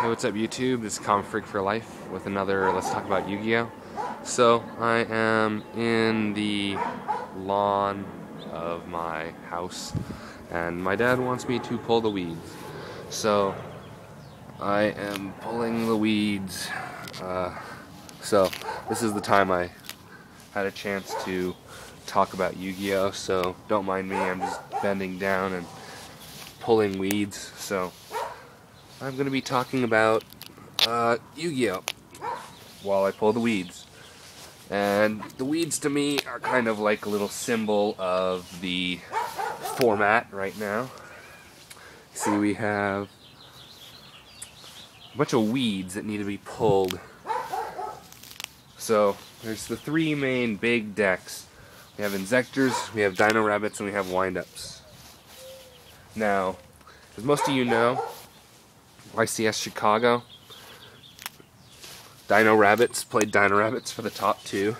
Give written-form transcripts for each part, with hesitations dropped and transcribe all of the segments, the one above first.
Hey, what's up YouTube? This is Comic Freak for Life with another Let's Talk About Yu-Gi-Oh! So, I am in the lawn of my house, and my dad wants me to pull the weeds. So, I am pulling the weeds. So, this is the time I had a chance to talk about Yu-Gi-Oh! So, don't mind me, I'm just bending down and pulling weeds. So, I'm going to be talking about Yu-Gi-Oh! While I pull the weeds. And the weeds to me are kind of like a little symbol of the format right now. See, we have a bunch of weeds that need to be pulled. So, there's the three main big decks. We have Insectors, we have Dino Rabbits, and we have Windups. Now, as most of you know, YCS Chicago, Dino Rabbits played Dino Rabbits for the top two,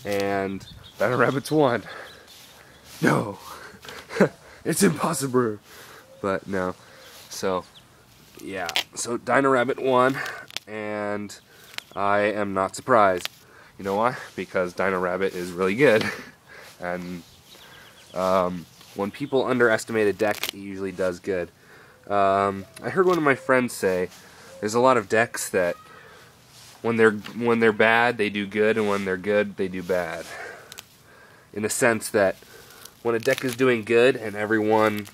and Dino Rabbits won. No, it's impossible, but no. So, yeah, so Dino Rabbit won, and I am not surprised. You know why? Because Dino Rabbit is really good, and when people underestimate a deck, it usually does good. I heard one of my friends say there's a lot of decks that when they're bad they do good, and when they're good they do bad. In the sense that when a deck is doing good and everyone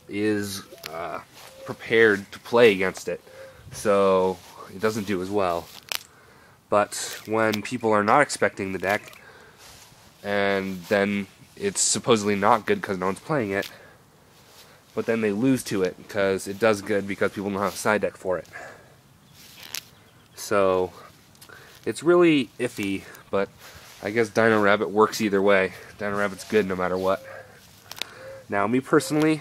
is prepared to play against it, so it doesn't do as well. But when people are not expecting the deck, and then it's supposedly not good because no one's playing it, but then they lose to it because it does good because people know how to side deck for it. So, it's really iffy, but I guess Dino Rabbit works either way. Dino Rabbit's good no matter what. Now, me personally,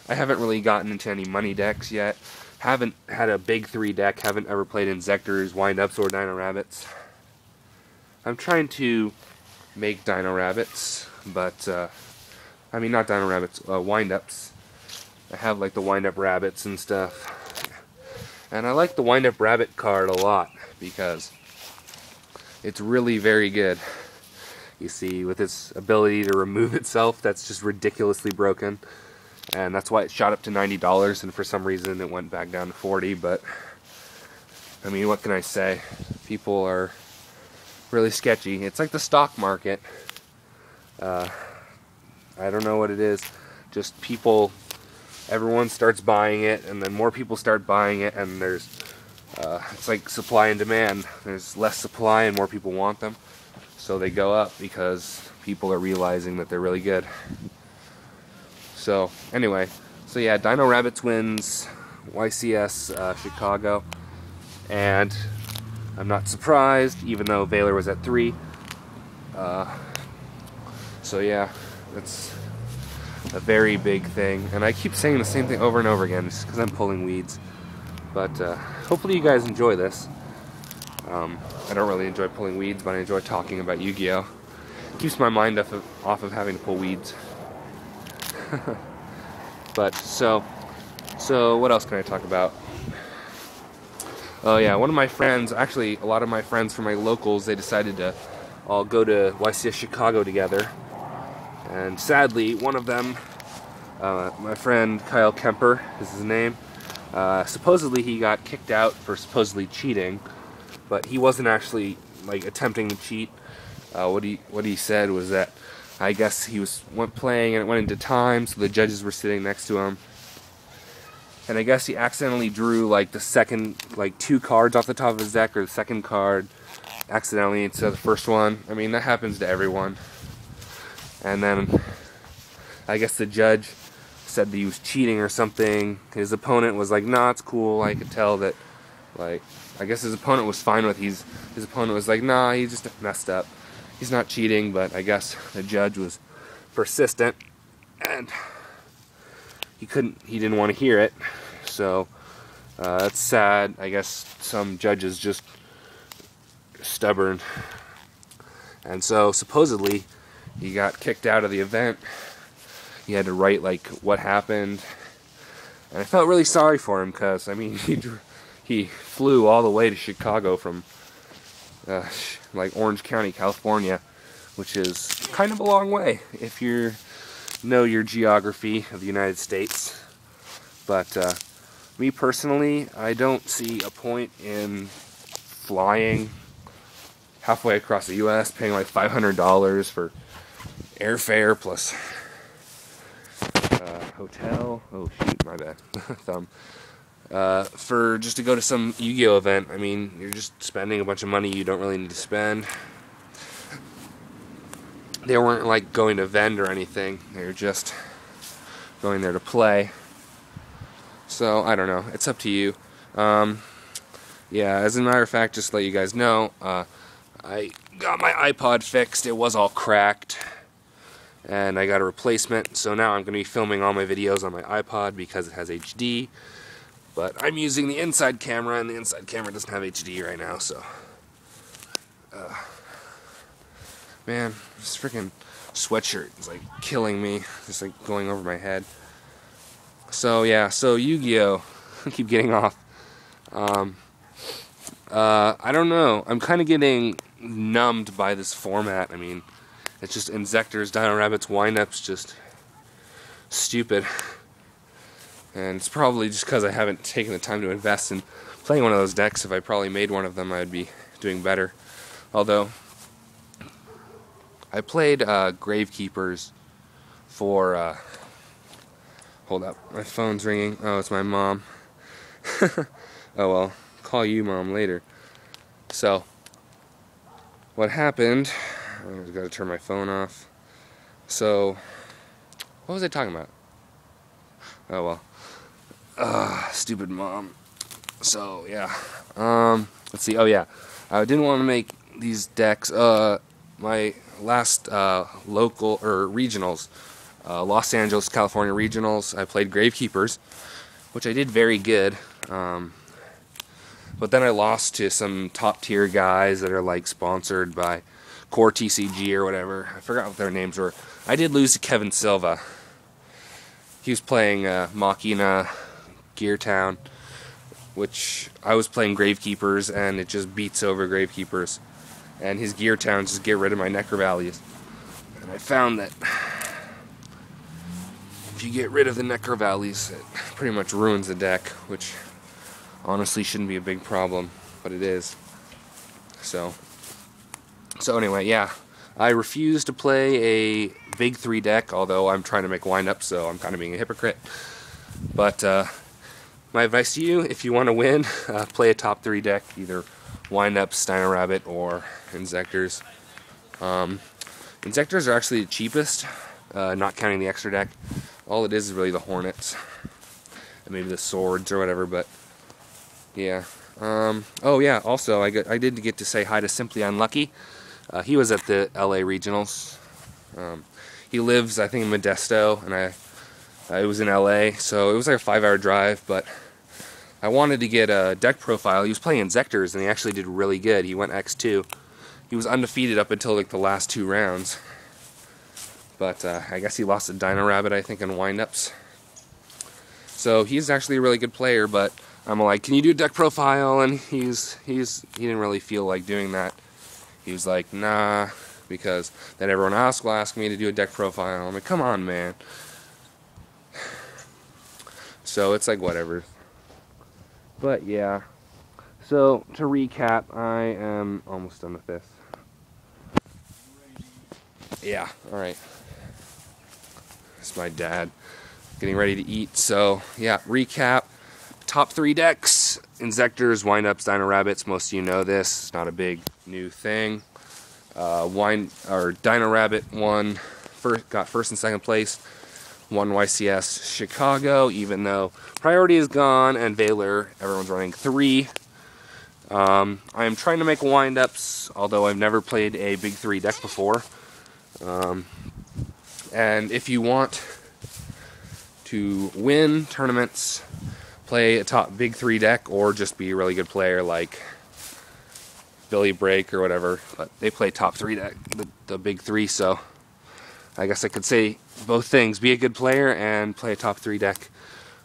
I haven't really gotten into any money decks yet. Haven't had a big three deck, haven't ever played Insectors, Windups, or Dino Rabbits. I'm trying to make Dino Rabbits, but, I mean not Dino Rabbits, Windups. I have like the Windup Rabbits and stuff. And I like the Windup Rabbit card a lot because it's really very good. You see, with its ability to remove itself, that's just ridiculously broken. And that's why it shot up to $90, and for some reason it went back down to $40, but I mean, what can I say? People are really sketchy. It's like the stock market. I don't know what it is. Just people, everyone starts buying it, and then more people start buying it, and there's, it's like supply and demand. There's less supply and more people want them, so they go up because people are realizing that they're really good. So, anyway, so yeah, Dino Rabbits wins YCS Chicago, and I'm not surprised, even though Valor was at 3. So yeah, that's a very big thing, and I keep saying the same thing over and over again just because I'm pulling weeds. But hopefully you guys enjoy this. I don't really enjoy pulling weeds, but I enjoy talking about Yu-Gi-Oh! It keeps my mind off of having to pull weeds. But so what else can I talk about? Oh yeah, one of my friends, actually a lot of my friends from my locals, they decided to all go to YCS Chicago together. And sadly, one of them, my friend Kyle Kemper is his name, supposedly he got kicked out for supposedly cheating, but he wasn't actually like attempting to cheat. What he said was that I guess he went playing and it went into time, so the judges were sitting next to him, and I guess he accidentally drew like the second, like 2 cards off the top of his deck, or the second card accidentally instead of the first one. I mean, that happens to everyone. And then I guess the judge said that he was cheating or something. His opponent was like, nah, it's cool. I could tell that, like, I guess his opponent was fine with his opponent was like, nah, he just messed up. He's not cheating, but I guess the judge was persistent, and he didn't want to hear it. So that's sad. I guess some judges just stubborn. And so supposedly he got kicked out of the event. He had to write like what happened, And I felt really sorry for him because, I mean, he flew all the way to Chicago from like Orange County, California, which is kind of a long way if you know your geography of the United States. But me personally, I don't see a point in flying halfway across the U.S., paying like $500 for airfare plus hotel. Oh shoot, my bad. Thumb. For just to go to some Yugioh event. I mean, you're just spending a bunch of money you don't really need to spend. They weren't like going to vend or anything. They were just going there to play. So, I don't know. It's up to you. Yeah, as a matter of fact, just to let you guys know, I got my iPod fixed. It was all cracked. And I got a replacement. So now I'm going to be filming all my videos on my iPod because it has HD. But I'm using the inside camera, and the inside camera doesn't have HD right now, so... man, this freaking sweatshirt is like killing me. Just like going over my head. So yeah, so Yugioh. I keep getting off. I don't know. I'm kind of getting numbed by this format. I mean, it's just Inzectors, Dino Rabbits, windups, just stupid. And it's probably just because I haven't taken the time to invest in playing one of those decks. If I probably made one of them, I'd be doing better. Although, I played Gravekeepers for, hold up, my phone's ringing. Oh, it's my mom. Oh well, call you mom later. So, what happened, I've got to turn my phone off. So, what was I talking about? Oh well. Stupid mom. So, yeah. Let's see. Oh, yeah. I didn't want to make these decks. My last local, or regionals, Los Angeles, California regionals, I played Gravekeepers, which I did very good. But then I lost to some top-tier guys that are, like, sponsored by Core TCG or whatever. I forgot what their names were. I did lose to Kevin Silva. He was playing Machina Geartown, which I was playing Gravekeepers, and it just beats over Gravekeepers. And his Geartowns just get rid of my Necrovalleys. And I found that if you get rid of the Necrovalleys, it pretty much ruins the deck, which honestly shouldn't be a big problem, but it is. So anyway, yeah. I refuse to play a big 3 deck, although I'm trying to make wind-up, so I'm kind of being a hypocrite. But my advice to you, if you want to win, play a top 3 deck, either wind-ups, Dino Rabbit, or Inzectors. Inzectors are actually the cheapest, not counting the extra deck. All it is really the Hornets, and maybe the Swords or whatever, but yeah. Oh yeah, also I did get to say hi to Simply Unlucky. He was at the LA Regionals. He lives, I think, in Modesto, and I was in LA, so it was like a 5-hour drive, but I wanted to get a deck profile. He was playing Inzectors, and he actually did really good. He went X2. He was undefeated up until like the last 2 rounds. But I guess he lost to Dino Rabbit, I think, in windups. So he's actually a really good player, but I'm like, can you do a deck profile? And he didn't really feel like doing that. He was like, nah, because then everyone else will ask me to do a deck profile. I'm like, come on, man. So it's like, whatever. But yeah. So, to recap, I am almost done with this. Yeah, alright. It's my dad getting ready to eat. So, yeah, recap. Top 3 decks. Inzectors, windups, Dino Rabbits. Most of you know this. It's not a big new thing. Dino Rabbit got first and second place. Won YCS Chicago, even though Priority is gone, and Valor, everyone's running 3. I am trying to make windups, although I've never played a big 3 deck before. And if you want to win tournaments, play a top big 3 deck, or just be a really good player like Billy Break or whatever, but they play top 3 deck, the big 3, so I guess I could say both things: be a good player and play a top 3 deck.